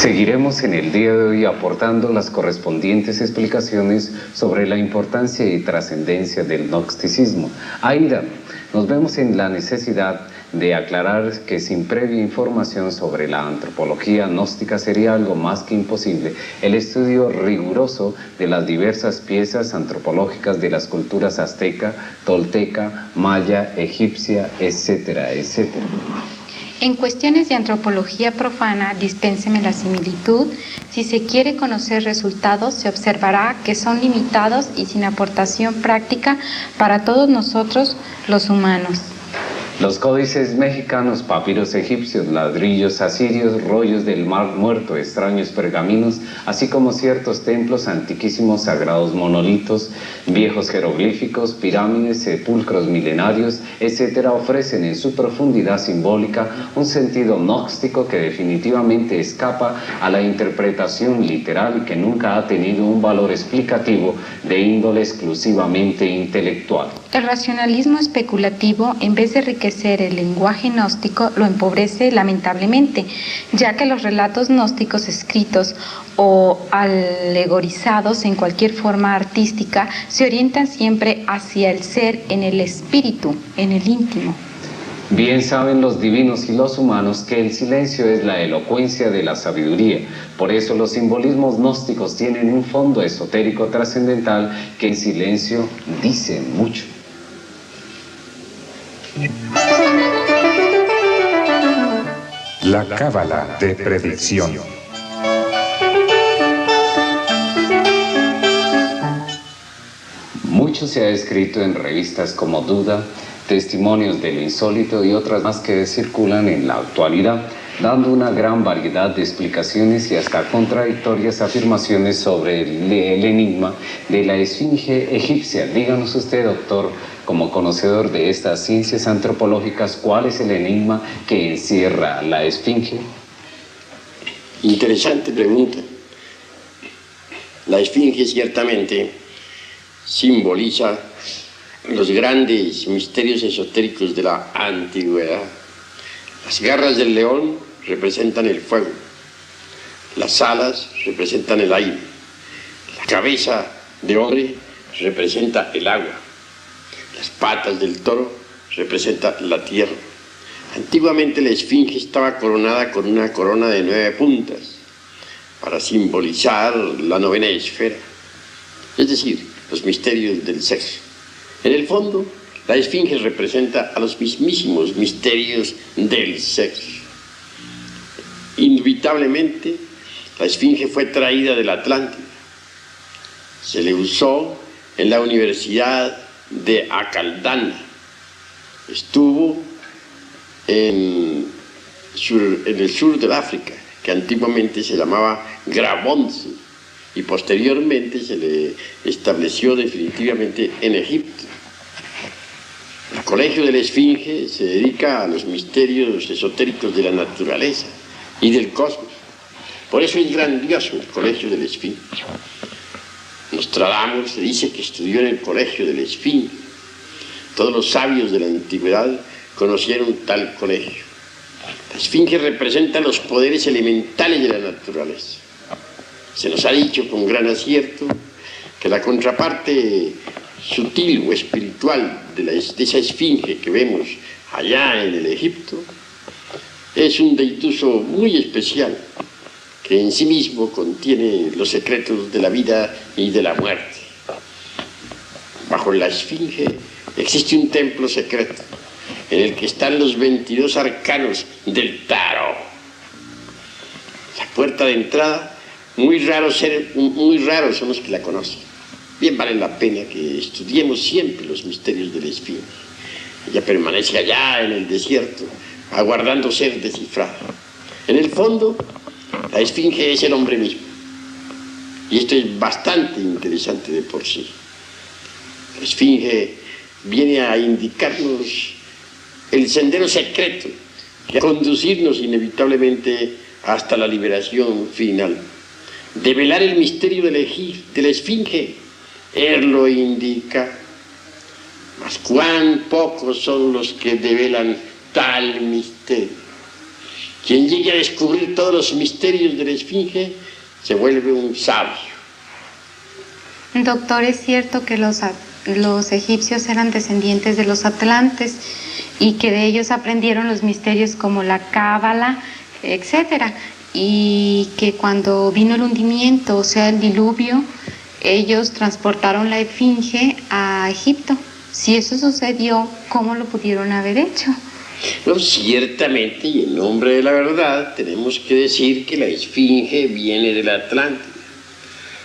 Seguiremos en el día de hoy aportando las correspondientes explicaciones sobre la importancia y trascendencia del gnosticismo. Aida, nos vemos en la necesidad de aclarar que sin previa información sobre la antropología gnóstica sería algo más que imposible el estudio riguroso de las diversas piezas antropológicas de las culturas azteca, tolteca, maya, egipcia, etcétera, etcétera. En cuestiones de antropología profana, dispénseme la similitud, si se quiere conocer resultados, se observará que son limitados y sin aportación práctica para todos nosotros los humanos. Los códices mexicanos, papiros egipcios, ladrillos asirios, rollos del Mar Muerto, extraños pergaminos, así como ciertos templos antiquísimos, sagrados monolitos, viejos jeroglíficos, pirámides, sepulcros milenarios, etcétera, ofrecen en su profundidad simbólica un sentido gnóstico que definitivamente escapa a la interpretación literal y que nunca ha tenido un valor explicativo de índole exclusivamente intelectual. El racionalismo especulativo, en vez de enriquecer el lenguaje gnóstico, lo empobrece lamentablemente, ya que los relatos gnósticos escritos o alegorizados en cualquier forma artística se orientan siempre hacia el ser en el espíritu, en el íntimo. Bien saben los divinos y los humanos que el silencio es la elocuencia de la sabiduría. Por eso los simbolismos gnósticos tienen un fondo esotérico trascendental que en silencio dice mucho. La cábala de predicción. Mucho se ha escrito en revistas como Duda, Testimonios de lo Insólito y otras más que circulan en la actualidad, dando una gran variedad de explicaciones y hasta contradictorias afirmaciones sobre el enigma de la esfinge egipcia. Díganos usted, doctor, como conocedor de estas ciencias antropológicas, ¿cuál es el enigma que encierra la esfinge? Interesante pregunta. La esfinge ciertamente simboliza los grandes misterios esotéricos de la antigüedad. Las garras del león representan el fuego, las alas representan el aire, la cabeza de hombre representa el agua, las patas del toro representan la tierra. Antiguamente la esfinge estaba coronada con una corona de 9 puntas para simbolizar la novena esfera, es decir, los misterios del sexo. En el fondo, la esfinge representa a los mismísimos misterios del sexo. Indubitablemente, la esfinge fue traída de la Atlántida. Se le usó en la Universidad de Acaldana. Estuvo en el sur del África, que antiguamente se llamaba Grabonce, y posteriormente se le estableció definitivamente en Egipto. El Colegio de la Esfinge se dedica a los misterios esotéricos de la naturaleza y del cosmos. Por eso es grandioso el Colegio de la Esfinge. Nostradamus se dice que estudió en el Colegio de la Esfinge. Todos los sabios de la antigüedad conocieron tal colegio. La Esfinge representa los poderes elementales de la naturaleza. Se nos ha dicho con gran acierto que la contraparte sutil o espiritual de esa esfinge que vemos allá en el Egipto es un deituso muy especial que en sí mismo contiene los secretos de la vida y de la muerte. Bajo la esfinge existe un templo secreto en el que están los 22 arcanos del tarot. La puerta de entrada, muy raros son los que la conocen. Bien vale la pena que estudiemos siempre los misterios de la esfinge. Ella permanece allá en el desierto, aguardando ser descifrada. En el fondo, la esfinge es el hombre mismo. Y esto es bastante interesante de por sí. La esfinge viene a indicarnos el sendero secreto, que a conducirnos inevitablemente hasta la liberación final. Develar el misterio de la esfinge, él lo indica, mas cuán pocos son los que develan tal misterio. Quien llegue a descubrir todos los misterios de la esfinge se vuelve un sabio. Doctor, es cierto que los egipcios eran descendientes de los atlantes y que de ellos aprendieron los misterios como la cábala, etcétera, y que cuando vino el hundimiento, o sea, el diluvio, ellos transportaron la esfinge a Egipto. Si eso sucedió, ¿cómo lo pudieron haber hecho? No, ciertamente, y en nombre de la verdad, tenemos que decir que la esfinge viene del Atlántico.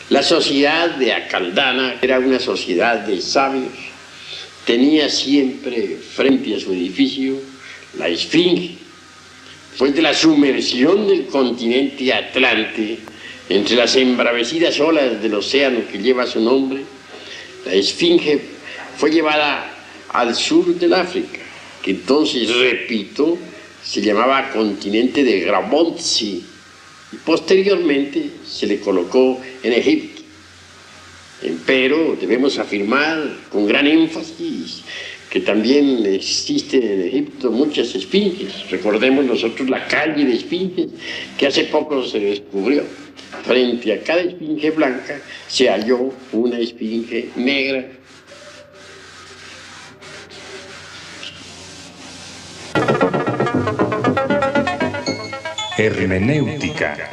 La sociedad de Acaldana era una sociedad de sabios. Tenía siempre frente a su edificio la esfinge. Después de la sumersión del continente Atlante, entre las embravecidas olas del océano que lleva su nombre, la esfinge fue llevada al sur del África, que entonces, repito, se llamaba continente de Grabontzi, y posteriormente se le colocó en Egipto. Pero debemos afirmar con gran énfasis que también existen en Egipto muchas esfinges. Recordemos nosotros la calle de esfinges que hace poco se descubrió. Frente a cada esfinge blanca se halló una esfinge negra. Hermenéutica.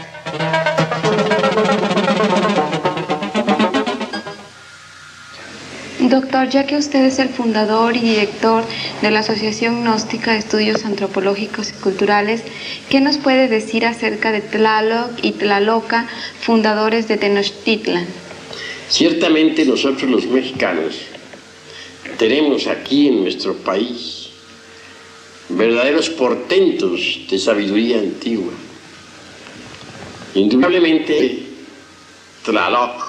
Doctor, ya que usted es el fundador y director de la Asociación Gnóstica de Estudios Antropológicos y Culturales, ¿qué nos puede decir acerca de Tlaloc y Tlaloca, fundadores de Tenochtitlan? Ciertamente nosotros los mexicanos tenemos aquí en nuestro país verdaderos portentos de sabiduría antigua. Indudablemente, Tlaloc,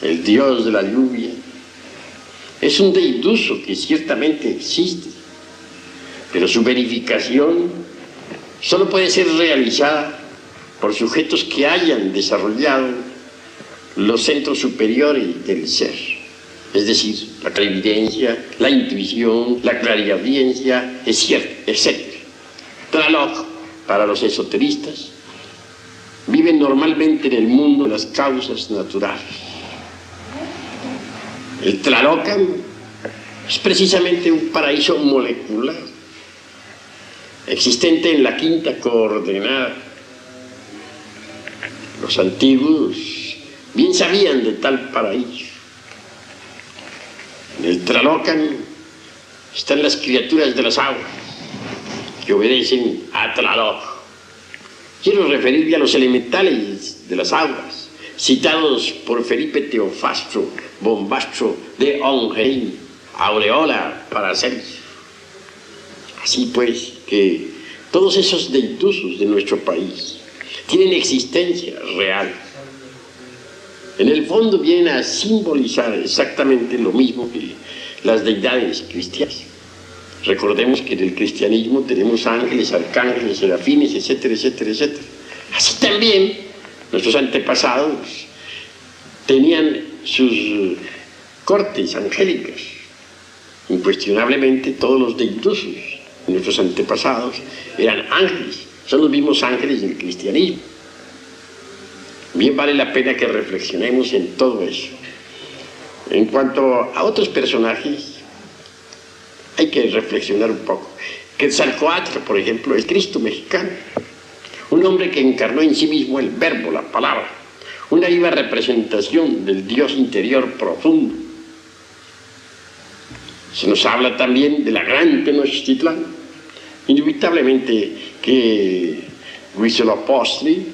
el dios de la lluvia, es un deiduso que ciertamente existe, pero su verificación solo puede ser realizada por sujetos que hayan desarrollado los centros superiores del ser, es decir, la clarividencia, la intuición, la clariaudiencia, etc. Tlaloc, para los esoteristas, vive normalmente en el mundo de las causas naturales. El Tlalocan es precisamente un paraíso molecular, existente en la quinta coordenada. Los antiguos bien sabían de tal paraíso. En el Tlalocan están las criaturas de las aguas, que obedecen a Tlaloc. Quiero referirme a los elementales de las aguas, citados por Felipe Teofastro, Bombastro de Ongein, Aureola Paracelso. Así pues, que todos esos deitusos de nuestro país tienen existencia real. En el fondo vienen a simbolizar exactamente lo mismo que las deidades cristianas. Recordemos que en el cristianismo tenemos ángeles, arcángeles, serafines, etcétera, etcétera, etcétera. Así también nuestros antepasados tenían sus cortes angélicas. Incuestionablemente todos los deitusos de nuestros antepasados eran ángeles, son los mismos ángeles del cristianismo. Bien vale la pena que reflexionemos en todo eso. En cuanto a otros personajes, hay que reflexionar un poco. Quetzalcóatl, por ejemplo, el Cristo mexicano, un hombre que encarnó en sí mismo el verbo, la palabra, una viva representación del Dios interior profundo. Se nos habla también de la gran Tenochtitlán. Indubitablemente que Huitzilopochtli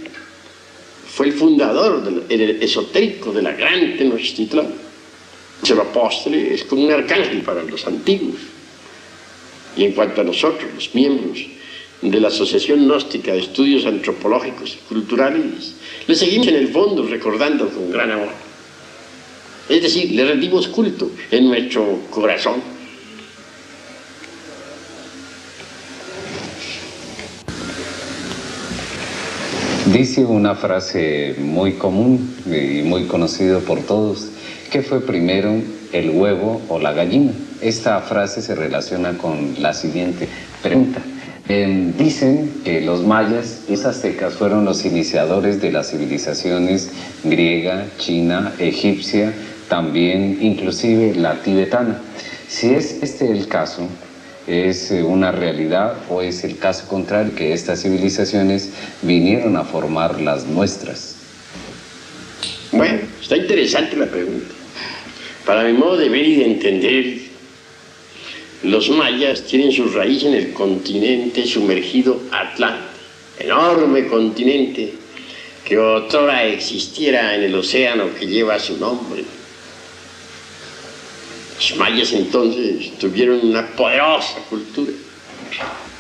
fue el fundador, el esotérico de la gran Tenochtitlán. Huitzilopochtli es como un arcángel para los antiguos. Y en cuanto a nosotros, los miembros de la Asociación Gnóstica de Estudios Antropológicos y Culturales, le seguimos en el fondo recordando con gran amor. Es decir, le rendimos culto en nuestro corazón. Dice una frase muy común y muy conocida por todos: ¿qué fue primero, el huevo o la gallina? Esta frase se relaciona con la siguiente pregunta: Dicen que los mayas y aztecas fueron los iniciadores de las civilizaciones griega, china, egipcia, también inclusive la tibetana. Si es este el caso, ¿es una realidad o es el caso contrario, que estas civilizaciones vinieron a formar las nuestras? Bueno, está interesante la pregunta. Para mi modo de ver y de entender, los mayas tienen su raíz en el continente sumergido Atlante, enorme continente que otrora existiera en el océano que lleva su nombre. Los mayas entonces tuvieron una poderosa cultura.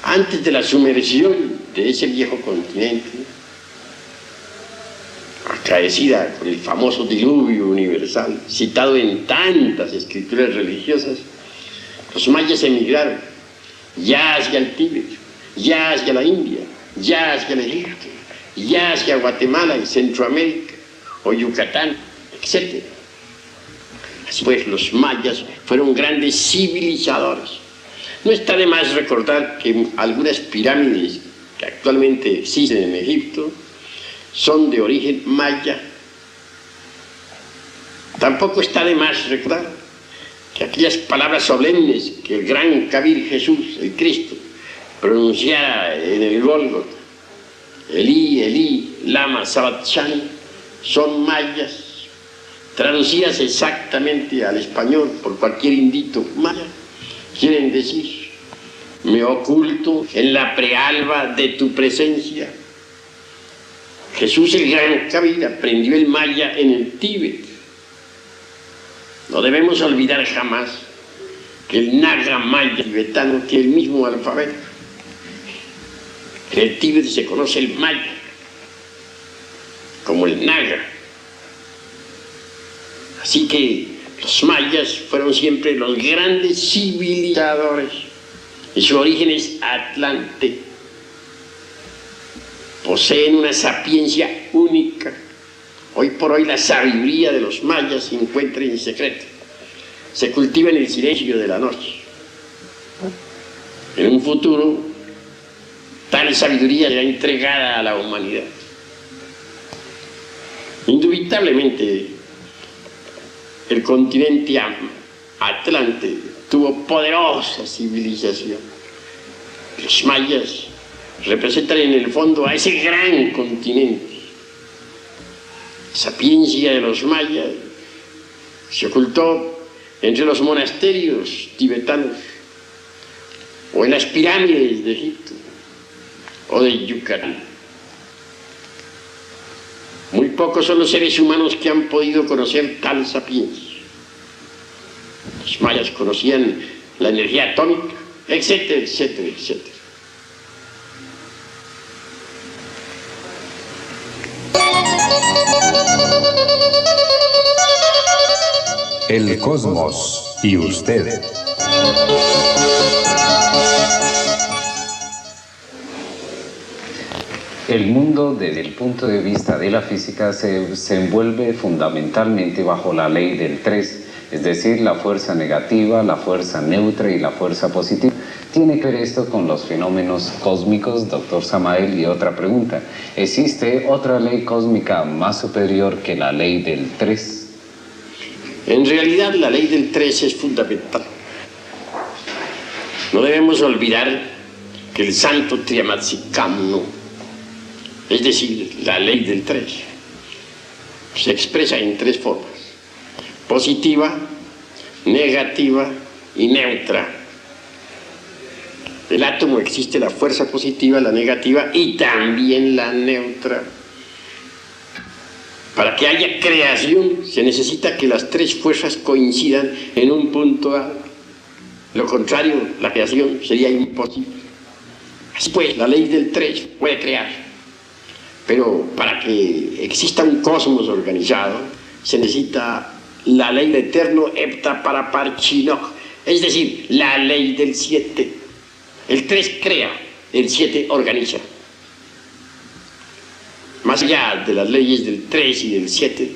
Antes de la sumersión de ese viejo continente, acaecida con el famoso diluvio universal, citado en tantas escrituras religiosas, los mayas emigraron, ya hacia el Tíbet, ya hacia la India, ya hacia el Egipto, ya hacia Guatemala y Centroamérica, o Yucatán, etc. Así pues, los mayas fueron grandes civilizadores. No está de más recordar que algunas pirámides que actualmente existen en Egipto son de origen maya. Tampoco está de más recordar que aquellas palabras solemnes que el gran Kabir Jesús, el Cristo, pronunciara en el Gólgota, Elí, Elí, lama sabachthani, son mayas, traducidas exactamente al español por cualquier indito maya. Quieren decir: me oculto en la prealba de tu presencia. Jesús, el gran Kabir, aprendió el maya en el Tíbet. No debemos olvidar jamás que el naga maya tibetano tiene el mismo alfabeto. En el Tíbet se conoce el maya como el naga. Así que los mayas fueron siempre los grandes civilizadores y su origen es Atlante. Poseen una sapiencia única. Hoy por hoy la sabiduría de los mayas se encuentra en secreto. Se cultiva en el silencio de la noche. En un futuro, tal sabiduría será entregada a la humanidad. Indubitablemente, el continente Atlante tuvo poderosa civilización. Los mayas representan en el fondo a ese gran continente. La sapiencia de los mayas se ocultó entre los monasterios tibetanos o en las pirámides de Egipto o de Yucatán. Muy pocos son los seres humanos que han podido conocer tal sapiencia. Los mayas conocían la energía atómica, etcétera, etcétera, etcétera. El cosmos y usted. El mundo, desde el punto de vista de la física, se envuelve fundamentalmente bajo la ley del 3, es decir, la fuerza negativa, la fuerza neutra y la fuerza positiva. ¿Tiene que ver esto con los fenómenos cósmicos, doctor Samael? Y otra pregunta, ¿existe otra ley cósmica más superior que la ley del 3? En realidad, la ley del 3 es fundamental. No debemos olvidar que el santo Triamatsikhamno, es decir, la ley del 3, se expresa en 3 formas: positiva, negativa y neutra. En el átomo existe la fuerza positiva, la negativa y también la neutra. Para que haya creación se necesita que las 3 fuerzas coincidan en un punto A. Lo contrario, la creación sería imposible. Así pues, la ley del 3 puede crear. Pero para que exista un cosmos organizado, se necesita la ley del eterno hepta paraparchinoj, es decir, la ley del 7. El 3 crea, el 7 organiza. Más allá de las leyes del 3 y del 7,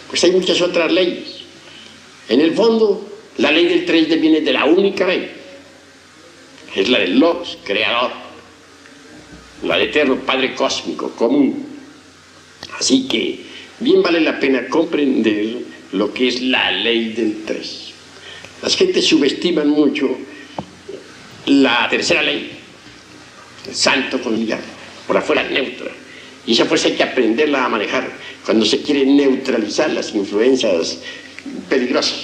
pues hay muchas otras leyes. En el fondo, la ley del 3 deviene de la única ley, es la del Logos, creador. la del eterno Padre Cósmico común. Así que bien vale la pena comprender lo que es la ley del 3. Las gentes subestiman mucho la tercera ley, el santo con el diablo, por afuera neutra. Y esa fuerza hay que aprenderla a manejar cuando se quiere neutralizar las influencias peligrosas.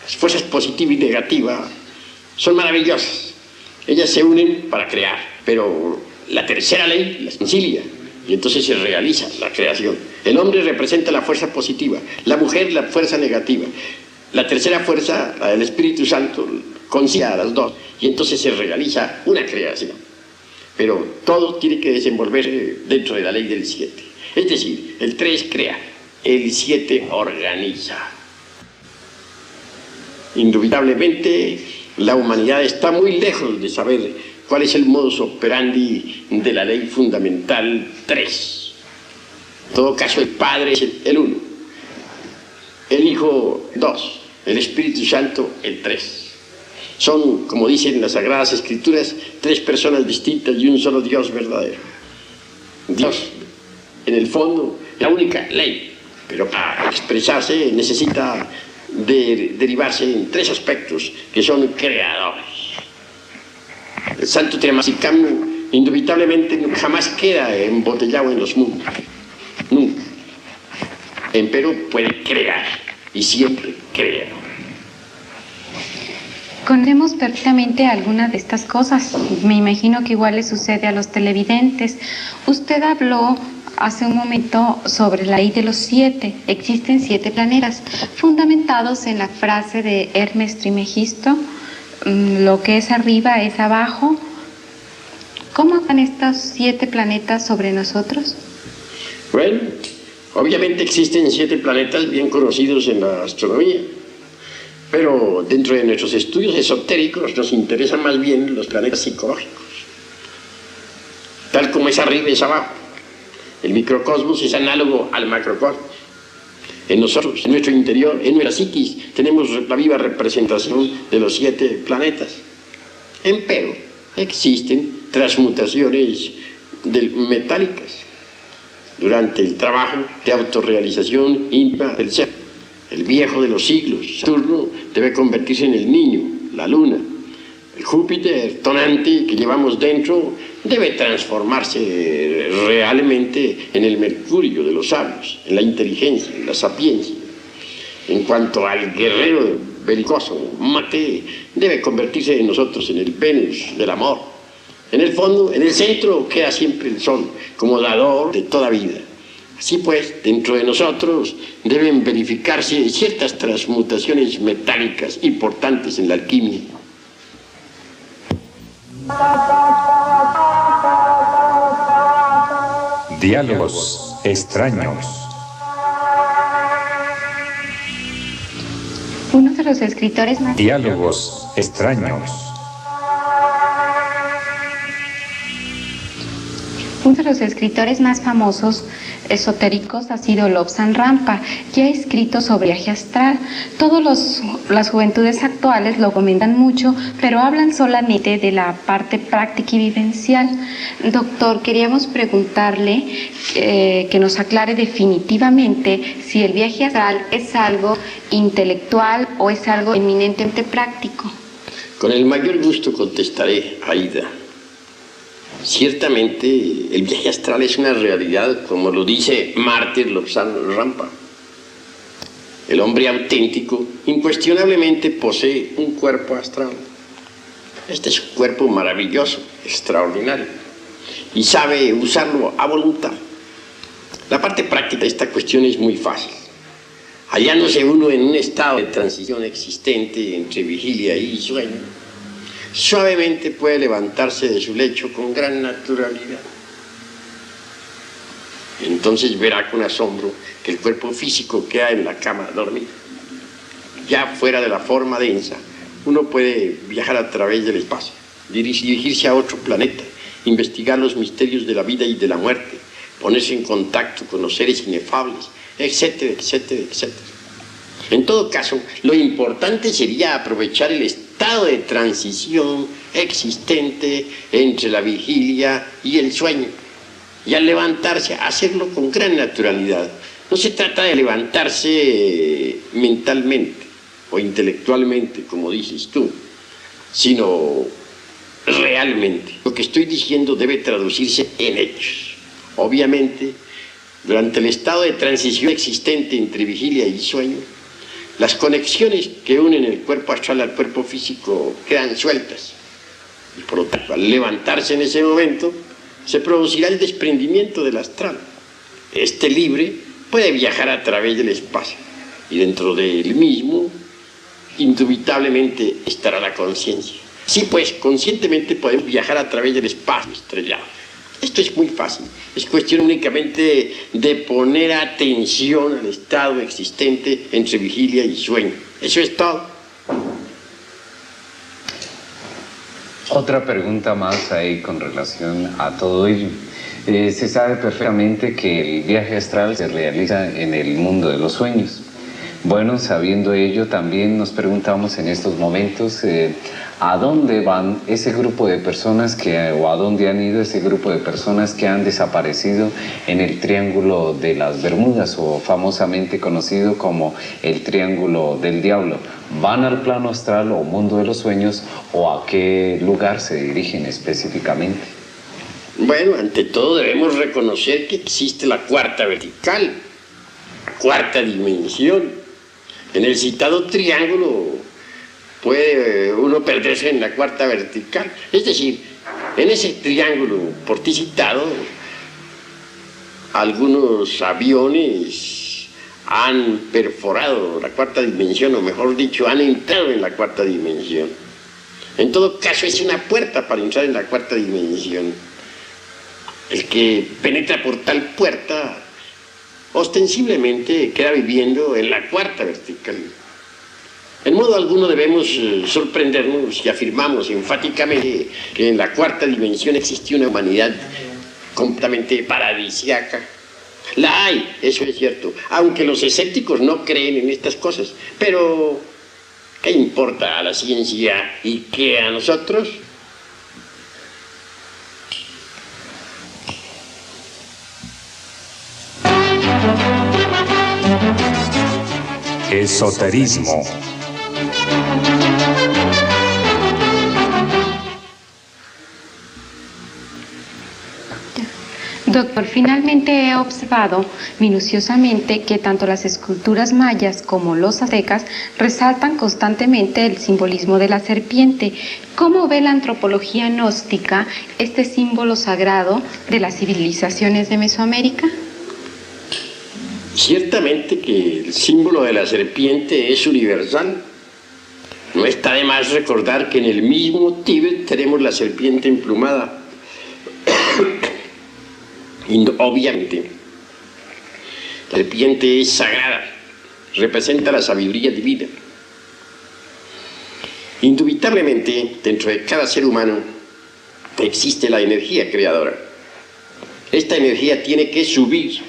Las fuerzas positiva y negativa son maravillosas. Ellas se unen para crear, pero la tercera ley las concilia y entonces se realiza la creación. El hombre representa la fuerza positiva, la mujer la fuerza negativa. La tercera fuerza, la del Espíritu Santo, concilia a las dos y entonces se realiza una creación. Pero todo tiene que desenvolverse dentro de la ley del 7. Es decir, el 3 crea, el 7 organiza. Indubitablemente, la humanidad está muy lejos de saber cuál es el modus operandi de la ley fundamental 3. En todo caso, el Padre es el 1, el Hijo 2, el Espíritu Santo el 3. Son, como dicen las Sagradas Escrituras, 3 personas distintas y un solo Dios verdadero. Dios, en el fondo, la única ley, pero para expresarse necesita derivarse en 3 aspectos que son creadores. El Santo Triamasicam indubitablemente jamás queda embotellado en los mundos, nunca. Empero puede crear y siempre crea. Conocemos perfectamente algunas de estas cosas. Me imagino que igual le sucede a los televidentes. Usted habló hace un momento sobre la ley de los 7. Existen 7 planetas, fundamentados en la frase de Hermes Trismegisto, lo que es arriba es abajo. ¿Cómo actúan estos 7 planetas sobre nosotros? Bueno, obviamente existen 7 planetas bien conocidos en la astronomía. Pero dentro de nuestros estudios esotéricos nos interesan más bien los planetas psicológicos. Tal como es arriba es abajo. El microcosmos es análogo al macrocosmos. En nosotros, en nuestro interior, en nuestra psiquis, tenemos la viva representación de los 7 planetas. Empero, existen transmutaciones metálicas durante el trabajo de autorrealización íntima del ser. El viejo de los siglos, Saturno, debe convertirse en el niño, la luna. El Júpiter tonante que llevamos dentro debe transformarse realmente en el Mercurio de los sabios, en la inteligencia, en la sapiencia. En cuanto al guerrero belicoso, Marte, debe convertirse en nosotros en el Venus del amor. En el fondo, en el centro, queda siempre el Sol, como dador de toda vida. Así pues, dentro de nosotros deben verificarse ciertas transmutaciones metálicas importantes en la alquimia. Diálogos extraños. Uno de los escritores más... Diálogos extraños. Uno de los escritores más famosos esotéricos ha sido Lobsang Rampa, que ha escrito sobre viaje astral. Las juventudes actuales lo comentan mucho, pero hablan solamente de la parte práctica y vivencial. Doctor, queríamos preguntarle que nos aclare definitivamente si el viaje astral es algo intelectual o es algo eminentemente práctico. Con el mayor gusto contestaré, Aida. Ciertamente, el viaje astral es una realidad, como lo dice Mártir Lobsang Rampa. El hombre auténtico, incuestionablemente, posee un cuerpo astral. Este es un cuerpo maravilloso, extraordinario, y sabe usarlo a voluntad. La parte práctica de esta cuestión es muy fácil. Hallándose uno en un estado de transición existente entre vigilia y sueño, suavemente puede levantarse de su lecho con gran naturalidad. Entonces verá con asombro que el cuerpo físico queda en la cama dormido. Ya fuera de la forma densa, uno puede viajar a través del espacio, dirigirse a otro planeta, investigar los misterios de la vida y de la muerte, ponerse en contacto con los seres inefables, etcétera, etcétera, etcétera. En todo caso, lo importante sería aprovechar el estado de transición existente entre la vigilia y el sueño. Y al levantarse, hacerlo con gran naturalidad. No se trata de levantarse mentalmente o intelectualmente, como dices tú, sino realmente. Lo que estoy diciendo debe traducirse en hechos. Obviamente, durante el estado de transición existente entre vigilia y sueño, las conexiones que unen el cuerpo astral al cuerpo físico quedan sueltas. Y por lo tanto, al levantarse en ese momento, se producirá el desprendimiento del astral. Este libre puede viajar a través del espacio y dentro de él mismo, indubitablemente, estará la conciencia. Sí, pues, conscientemente podemos viajar a través del espacio estrellado. Esto es muy fácil. Es cuestión únicamente de poner atención al estado existente entre vigilia y sueño. Eso es todo. Otra pregunta más ahí con relación a todo ello. Se sabe perfectamente que el viaje astral se realiza en el mundo de los sueños. Bueno, sabiendo ello, también nos preguntamos en estos momentos a dónde van ese grupo de personas o a dónde han ido ese grupo de personas que han desaparecido en el Triángulo de las Bermudas, o famosamente conocido como el Triángulo del Diablo. ¿Van al plano astral o mundo de los sueños, o a qué lugar se dirigen específicamente? Bueno, ante todo debemos reconocer que existe la cuarta vertical, la cuarta dimensión. En el citado triángulo puede uno perderse en la cuarta vertical. Es decir, en ese triángulo por ti citado, algunos aviones han perforado la cuarta dimensión, o mejor dicho, han entrado en la cuarta dimensión. En todo caso, es una puerta para entrar en la cuarta dimensión. El que penetra por tal puerta ostensiblemente queda viviendo en la cuarta vertical. En modo alguno debemos sorprendernos si afirmamos enfáticamente que en la cuarta dimensión existe una humanidad completamente paradisíaca. La hay, eso es cierto, aunque los escépticos no creen en estas cosas. Pero, ¿qué importa a la ciencia y qué a nosotros? Esoterismo. Doctor, finalmente he observado minuciosamente que tanto las esculturas mayas como los aztecas resaltan constantemente el simbolismo de la serpiente. ¿Cómo ve la antropología gnóstica este símbolo sagrado de las civilizaciones de Mesoamérica? Ciertamente que el símbolo de la serpiente es universal. No está de más recordar que en el mismo Tíbet tenemos la serpiente emplumada. Y obviamente, la serpiente es sagrada, representa la sabiduría divina. Indubitablemente, dentro de cada ser humano existe la energía creadora. Esta energía tiene que subir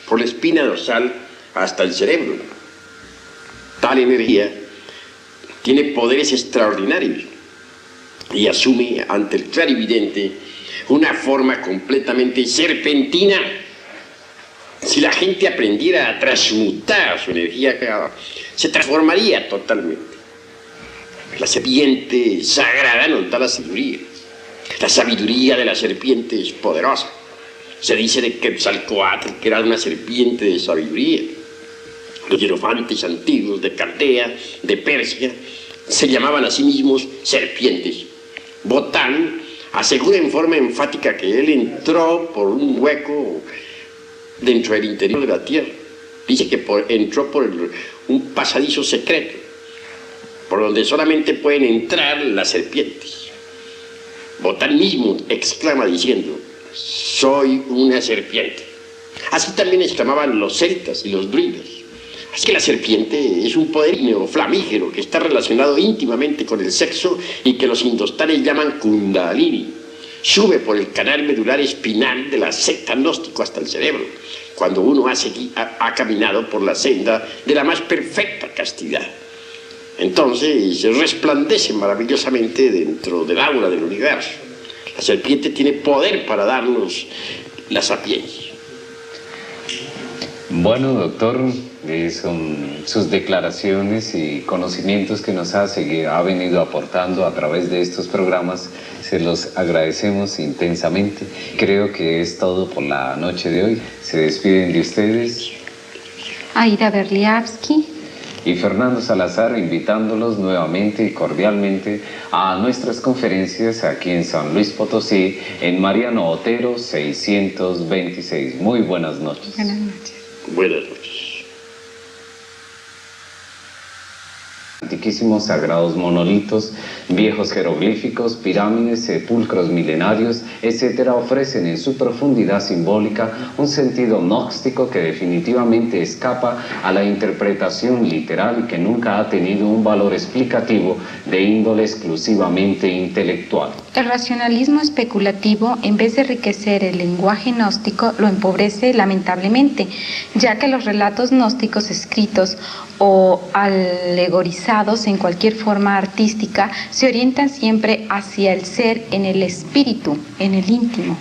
por la espina dorsal hasta el cerebro. Tal energía tiene poderes extraordinarios y asume ante el clarividente una forma completamente serpentina. Si la gente aprendiera a transmutar su energía creadora, se transformaría totalmente. La serpiente sagrada nos da la sabiduría. La sabiduría de la serpiente es poderosa. Se dice de Quetzalcóatl que era una serpiente de sabiduría. Los hierofantes antiguos de Caldea, de Persia, se llamaban a sí mismos serpientes. Botán asegura en forma enfática que él entró por un hueco dentro del interior de la tierra. Dice que entró por un pasadizo secreto, por donde solamente pueden entrar las serpientes. Botán mismo exclama diciendo: soy una serpiente. Así también exclamaban los celtas y los druidas. Así que la serpiente es un poder neoflamígero que está relacionado íntimamente con el sexo y que los indostanes llaman kundalini. Sube por el canal medular espinal de la secta gnóstico hasta el cerebro, cuando uno ha caminado por la senda de la más perfecta castidad. Entonces resplandece maravillosamente dentro del aura del universo. La serpiente tiene poder para darnos la sapiencia. Bueno, doctor, son sus declaraciones y conocimientos que nos ha venido aportando a través de estos programas. Se los agradecemos intensamente. Creo que es todo por la noche de hoy. Se despiden de ustedes Aida Berliavsky y Fernando Salazar, invitándolos nuevamente y cordialmente a nuestras conferencias aquí en San Luis Potosí, en Mariano Otero 626. Muy buenas noches. Buenas noches. Buenas noches. Antiquísimos sagrados monolitos, viejos jeroglíficos, pirámides, sepulcros milenarios, etcétera, ofrecen en su profundidad simbólica un sentido gnóstico que definitivamente escapa a la interpretación literal y que nunca ha tenido un valor explicativo de índole exclusivamente intelectual. El racionalismo especulativo, en vez de enriquecer el lenguaje gnóstico, lo empobrece lamentablemente, ya que los relatos gnósticos escritos o alegorizados en cualquier forma artística se orientan siempre hacia el ser en el espíritu, en el íntimo.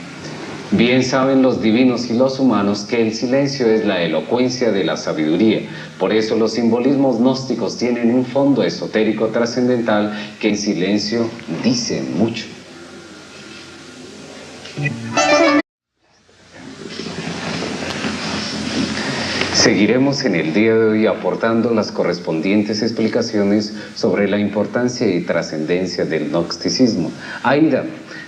Bien saben los divinos y los humanos que el silencio es la elocuencia de la sabiduría. Por eso los simbolismos gnósticos tienen un fondo esotérico trascendental que en silencio dicen mucho. Seguiremos en el día de hoy aportando las correspondientes explicaciones sobre la importancia y trascendencia del gnosticismo. Aida,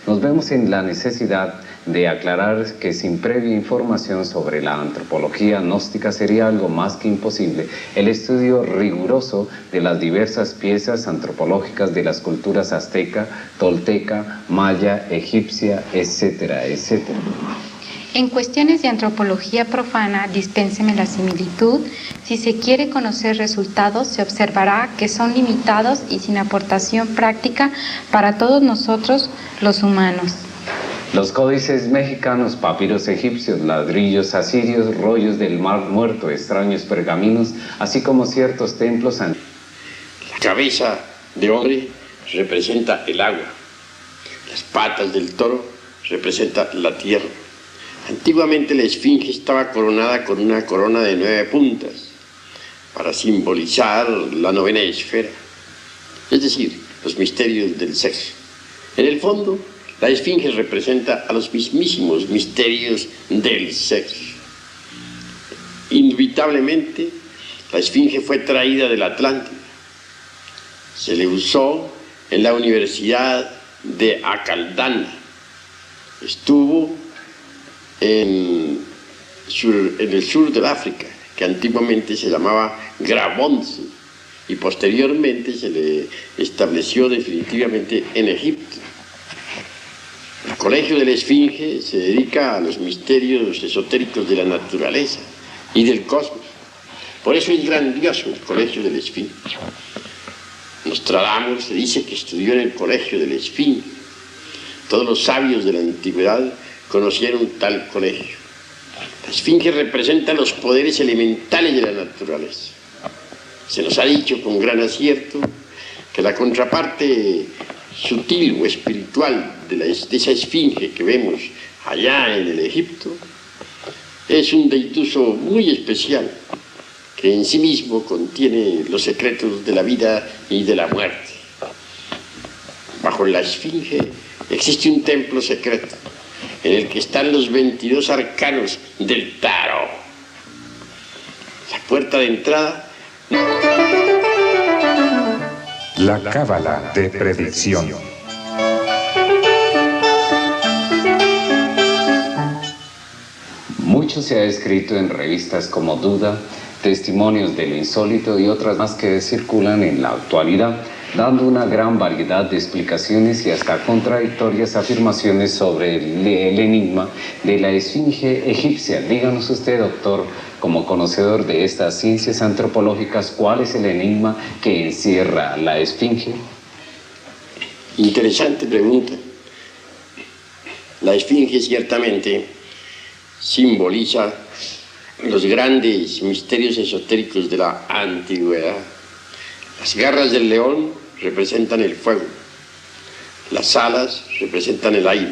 nos vemos en la necesidad de aclarar que sin previa información sobre la antropología gnóstica sería algo más que imposible el estudio riguroso de las diversas piezas antropológicas de las culturas azteca, tolteca, maya, egipcia, etcétera, etcétera. En cuestiones de antropología profana, dispénseme la similitud, si se quiere conocer resultados, se observará que son limitados y sin aportación práctica para todos nosotros los humanos. Los códices mexicanos, papiros egipcios, ladrillos asirios, rollos del Mar Muerto, extraños pergaminos, así como ciertos templos antiguos. La cabeza de hombre representa el agua, las patas del toro representan la tierra. Antiguamente la esfinge estaba coronada con una corona de 9 puntas para simbolizar la novena esfera, es decir, los misterios del sexo. En el fondo, la esfinge representa a los mismísimos misterios del sexo. Indubitablemente, la esfinge fue traída del Atlántida. Se le usó en la Universidad de Acaldana. Estuvo en el sur del África, que antiguamente se llamaba Grabonce, y posteriormente se le estableció definitivamente en Egipto. El Colegio de la Esfinge se dedica a los misterios esotéricos de la naturaleza y del cosmos. Por eso es grandioso el Colegio de la Esfinge. Nostradamus se dice que estudió en el Colegio de la Esfinge. Todos los sabios de la antigüedad conocieron tal colegio. La esfinge representa los poderes elementales de la naturaleza. Se nos ha dicho con gran acierto que la contraparte sutil o espiritual de esa esfinge que vemos allá en el Egipto es un deituso muy especial que en sí mismo contiene los secretos de la vida y de la muerte. Bajo la esfinge existe un templo secreto en el que están los 22 arcanos del tarot. La puerta de entrada. La cábala de predicción. Mucho se ha escrito en revistas como Duda, Testimonios de lo Insólito y otras más que circulan en la actualidad, dando una gran variedad de explicaciones y hasta contradictorias afirmaciones sobre el enigma de la esfinge egipcia. Díganos usted, doctor, como conocedor de estas ciencias antropológicas, ¿cuál es el enigma que encierra la esfinge? Interesante pregunta. La esfinge ciertamente simboliza los grandes misterios esotéricos de la antigüedad. Las garras del león representan el fuego, las alas representan el aire.